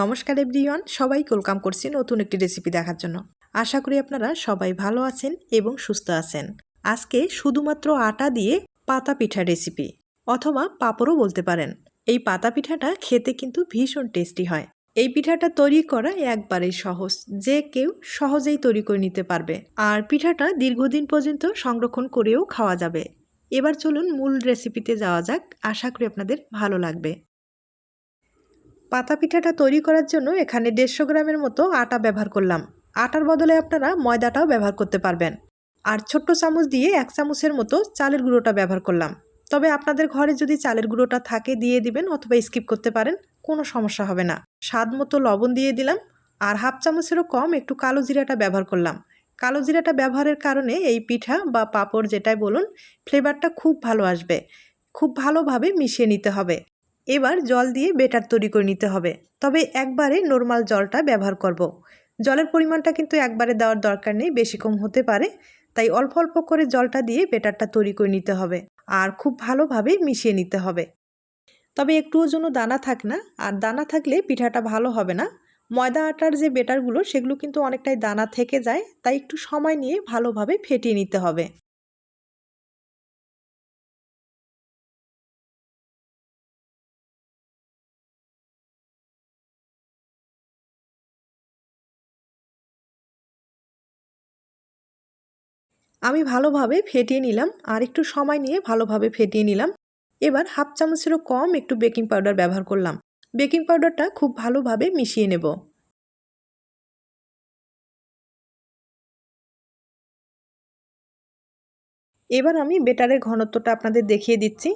নমস্কার এভরিওয়ান, সবাইকে ওয়েলকাম করছি নতুন একটি রেসিপি দেখার জন্য। আশা করি আপনারা সবাই ভালো আছেন এবং সুস্থ আছেন। আজকে শুধুমাত্র আটা দিয়ে পাতা পিঠা রেসিপি, অথবা পাঁপড়ও বলতে পারেন। এই পাতা পিঠাটা খেতে কিন্তু ভীষণ টেস্টি হয়। এই পিঠাটা তৈরি করা একবারেই সহজ, যে কেউ সহজেই তৈরি করে নিতে পারবে। আর পিঠাটা দীর্ঘদিন পর্যন্ত সংরক্ষণ করেও খাওয়া যাবে। এবার চলুন মূল রেসিপিতে যাওয়া যাক, আশা করি আপনাদের ভালো লাগবে। পাতা পিঠাটা তৈরি করার জন্য এখানে 150 গ্রামের মতো আটা ব্যবহার করলাম। আটার বদলে আপনারা ময়দাটাও ব্যবহার করতে পারবেন। আর ছোট্ট চামচ দিয়ে 1 চামচের মতো চালের গুঁড়োটা ব্যবহার করলাম। তবে আপনাদের ঘরে যদি চালের গুঁড়োটা থাকে দিয়ে দিবেন, অথবা স্কিপ করতে পারেন, কোনো সমস্যা হবে না। স্বাদ মতো লবণ দিয়ে দিলাম। আর 1/2 চামচেরও কম একটু কালো জিরাটা ব্যবহার করলাম। কালো জিরাটা ব্যবহারের কারণে এই পিঠা বা পাঁপড় যেটাই বলুন, ফ্লেভারটা খুব ভালো আসবে। খুব ভালোভাবে মিশিয়ে নিতে হবে। এবার জল দিয়ে বেটার তৈরি করে নিতে হবে, তবে একবারে নর্মাল জলটা ব্যবহার করব। জলের পরিমাণটা কিন্তু একবারে দেওয়ার দরকার নেই, বেশি কম হতে পারে। তাই অল্প অল্প করে জলটা দিয়ে বেটারটা তৈরি করে নিতে হবে, আর খুব ভালোভাবে মিশিয়ে নিতে হবে। তবে একটুও যেন দানা থাক না, আর দানা থাকলে পিঠাটা ভালো হবে না। ময়দা আটার যে বেটারগুলো সেগুলো কিন্তু অনেকটাই দানা থেকে যায়, তাই একটু সময় নিয়ে ভালোভাবে ফেটিয়ে নিতে হবে। আমি ভালোভাবে ফেটিয়ে নিলাম, আর একটু সময় নিয়ে ভালোভাবে ফেটিয়ে নিলাম। এবার 1/2 চামচেরও কম একটু বেকিং পাউডার ব্যবহার করলাম। বেকিং পাউডারটা খুব ভালোভাবে মিশিয়ে নেব। এবার আমি বেটারের ঘনত্বটা আপনাদের দেখিয়ে দিচ্ছি।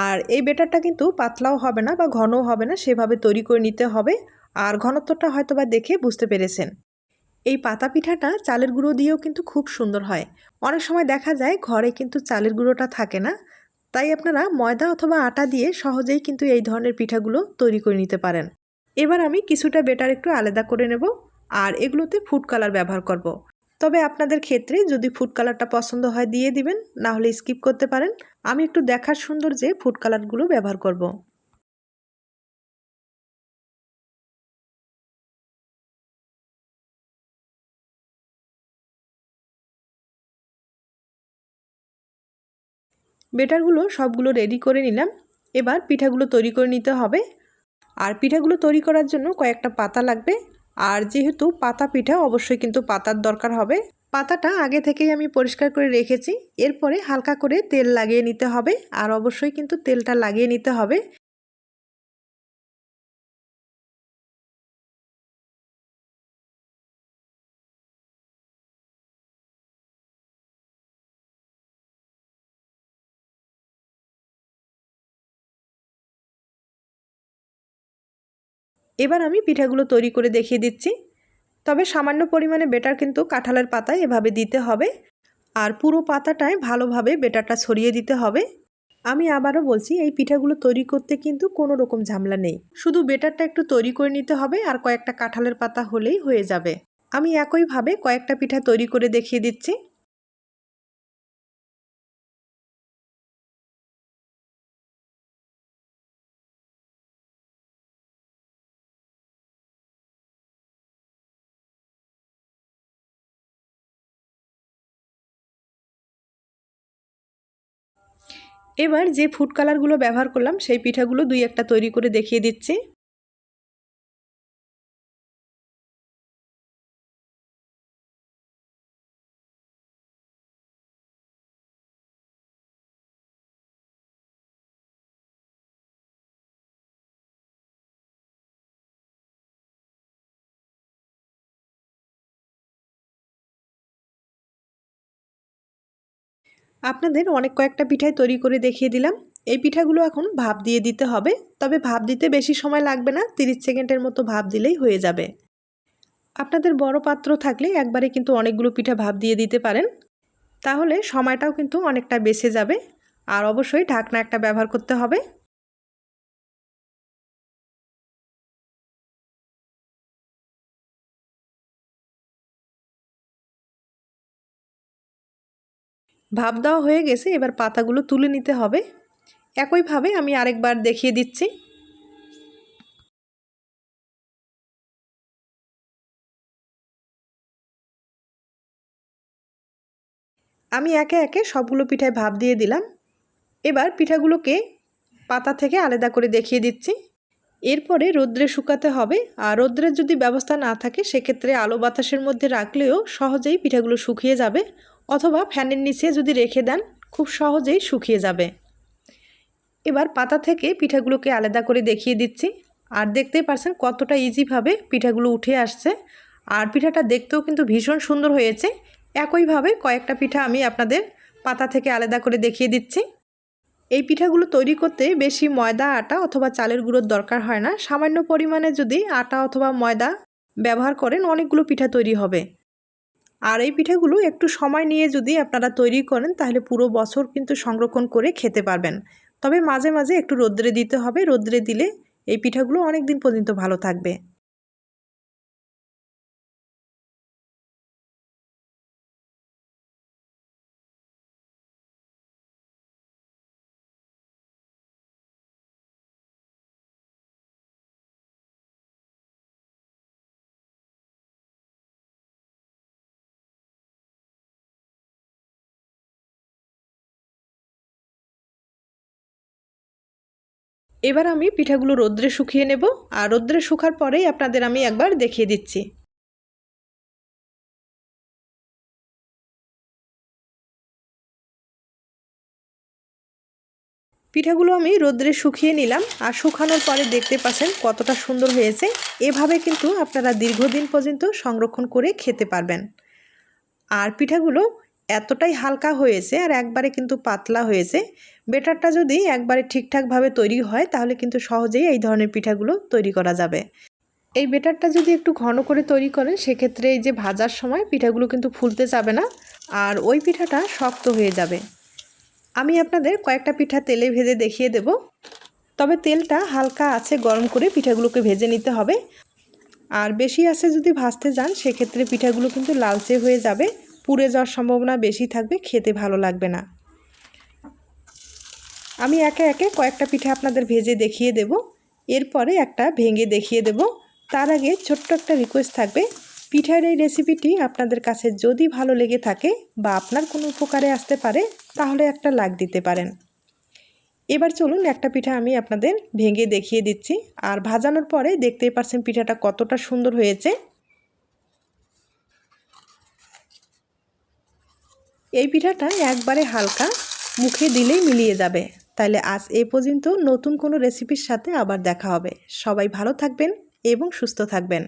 আর এই বেটারটা কিন্তু পাতলাও হবে না বা ঘনও হবে না, সেভাবে তৈরি করে নিতে হবে। আর ঘনত্বটা হয়তোবা দেখে বুঝতে পেরেছেন। এই পাতা পিঠাটা চালের গুঁড়ো দিয়েও কিন্তু খুব সুন্দর হয়। অনেক সময় দেখা যায় ঘরে কিন্তু চালের গুঁড়োটা থাকে না, তাই আপনারা ময়দা অথবা আটা দিয়ে সহজেই কিন্তু এই ধরনের পিঠাগুলো তৈরি করে নিতে পারেন। এবার আমি কিছুটা বেটার একটু আলাদা করে নেব, আর এগুলোতে ফুড কালার ব্যবহার করব। তবে আপনাদের ক্ষেত্রে যদি ফুড কালারটা পছন্দ হয় দিয়ে দিবেন, না হলে স্কিপ করতে পারেন। আমি একটু দেখার সৌন্দর্যে ফুড কালারগুলো ব্যবহার করব। বেটারগুলো সবগুলো রেডি করে নিলাম। এবার পিঠাগুলো তৈরি করে নিতে হবে। আর পিঠাগুলো তৈরি করার জন্য কয়েকটা পাতা লাগবে। আর যেহেতু পাতা পিঠা, অবশ্যই কিন্তু পাতার দরকার হবে। পাতাটা আগে থেকেই আমি পরিষ্কার করে রেখেছি। এরপরে হালকা করে তেল লাগিয়ে নিতে হবে, আর অবশ্যই কিন্তু তেলটা লাগিয়ে নিতে হবে। এবার আমি পিঠাগুলো তৈরি করে দেখিয়ে দিচ্ছি। তবে সামান্য পরিমাণে বেটার কিন্তু কাঁঠালের পাতায় এভাবে দিতে হবে। আর পুরো পাতাটায় ভালোভাবে বেটারটা ছড়িয়ে দিতে হবে। আমি আবারও বলছি, এই পিঠাগুলো তৈরি করতে কিন্তু কোনো রকম ঝামেলা নেই। শুধু বেটারটা একটু তৈরি করে নিতে হবে, আর কয়েকটা কাঁঠালের পাতা হলেই হয়ে যাবে। আমি একইভাবে কয়েকটা পিঠা তৈরি করে দেখিয়ে দিচ্ছি। এবার যে ফুড কালারগুলো ব্যবহার করলাম সেই পিঠাগুলো 2-1টা তৈরি করে দেখিয়ে দিচ্ছি। আপনাদের অনেক কয়েকটা পিঠাই তৈরি করে দেখিয়ে দিলাম। এই পিঠাগুলো এখন ভাপ দিয়ে দিতে হবে। তবে ভাপ দিতে বেশি সময় লাগবে না, 30 সেকেন্ডের মতো ভাপ দিলেই হয়ে যাবে। আপনাদের বড় পাত্র থাকলে একবারে কিন্তু অনেকগুলো পিঠা ভাপ দিয়ে দিতে পারেন, তাহলে সময়টাও কিন্তু অনেকটা বেঁচে যাবে। আর অবশ্যই ঢাকনা একটা ব্যবহার করতে হবে। ভাপ দেওয়া হয়ে গেছে, এবার পাতাগুলো তুলে নিতে হবে। একইভাবে আমি আরেকবার দেখিয়ে দিচ্ছি। আমি একে একে সবগুলো পিঠায় ভাপ দিয়ে দিলাম। এবার পিঠাগুলোকে পাতা থেকে আলাদা করে দেখিয়ে দিচ্ছি। এরপরে রোদ্রে শুকাতে হবে। আর রোদ্রের যদি ব্যবস্থা না থাকে সেক্ষেত্রে আলো বাতাসের মধ্যে রাখলেও সহজেই পিঠাগুলো শুকিয়ে যাবে, অথবা ফ্যানের নিচে যদি রেখে দেন খুব সহজেই শুকিয়ে যাবে। এবার পাতা থেকে পিঠাগুলোকে আলাদা করে দেখিয়ে দিচ্ছি। আর দেখতেই পাচ্ছেন কতটা ইজিভাবে পিঠাগুলো উঠে আসছে। আর পিঠাটা দেখতেও কিন্তু ভীষণ সুন্দর হয়েছে। একইভাবে কয়েকটা পিঠা আমি আপনাদের পাতা থেকে আলাদা করে দেখিয়ে দিচ্ছি। এই পিঠাগুলো তৈরি করতে বেশি ময়দা, আটা অথবা চালের গুঁড়োর দরকার হয় না। সামান্য পরিমাণে যদি আটা অথবা ময়দা ব্যবহার করেন অনেকগুলো পিঠা তৈরি হবে। আর এই পিঠাগুলো একটু সময় নিয়ে যদি আপনারা তৈরি করেন তাহলে পুরো বছর কিন্তু সংরক্ষণ করে খেতে পারবেন। তবে মাঝে মাঝে একটু রোদ্রে দিতে হবে। রোদ্রে দিলে এই পিঠাগুলো অনেক দিন পর্যন্ত ভালো থাকবে। এবার আমি পিঠাগুলো রোদ্রে শুকিয়ে নেব। আর রোদ্রে শুকার পরেই আপনাদের আমি একবার দেখিয়ে দিচ্ছি। পিঠাগুলো আমি রোদ্রে শুকিয়ে নিলাম। আর শুকানোর পরে দেখতে পাচ্ছেন কতটা সুন্দর হয়েছে। এভাবে কিন্তু আপনারা দীর্ঘদিন পর্যন্ত সংরক্ষণ করে খেতে পারবেন। আর পিঠাগুলো এতটাই হালকা হয়েছে আর একবারে কিন্তু পাতলা হয়েছে। ব্যাটারটা যদি একবারে ঠিকঠাকভাবে তৈরি হয় তাহলে কিন্তু সহজেই এই ধরনের পিঠাগুলো তৈরি করা যাবে। এই ব্যাটারটা যদি একটু ঘন করে তৈরি করেন সেক্ষেত্রে এই যে ভাজার সময় পিঠাগুলো কিন্তু ফুলতে যাবে না, আর ওই পিঠাটা শক্ত হয়ে যাবে। আমি আপনাদের কয়েকটা পিঠা তেলে ভেজে দেখিয়ে দেব। তবে তেলটা হালকা আছে গরম করে পিঠাগুলোকে ভেজে নিতে হবে। আর বেশি আছে যদি ভাজতে যান সেক্ষেত্রে পিঠাগুলো কিন্তু লালচে হয়ে যাবে, পুড়ে যাওয়ার সম্ভাবনা বেশি থাকবে, খেতে ভালো লাগবে না। আমি একে একে কয়েকটা পিঠা আপনাদের ভেজে দেখিয়ে দেব। এরপরে একটা ভেঙে দেখিয়ে দেব। তার আগে ছোট্ট একটা রিকোয়েস্ট থাকবে, পিঠার এই রেসিপিটি আপনাদের কাছে যদি ভালো লেগে থাকে বা আপনার কোনো উপকারে আসতে পারে তাহলে একটা লাইক দিতে পারেন। এবার চলুন একটা পিঠা আমি আপনাদের ভেঙে দেখিয়ে দিচ্ছি। আর ভাজানোর পরে দেখতেই পাচ্ছেন পিঠাটা কতটা সুন্দর হয়েছে। এই পিঠাটা একবারে হালকা, মুখে দিলেই মিলিয়ে যাবে। তাহলে আজ এই পর্যন্ত, নতুন কোনো রেসিপির সাথে আবার দেখা হবে। সবাই ভালো থাকবেন এবং সুস্থ থাকবেন।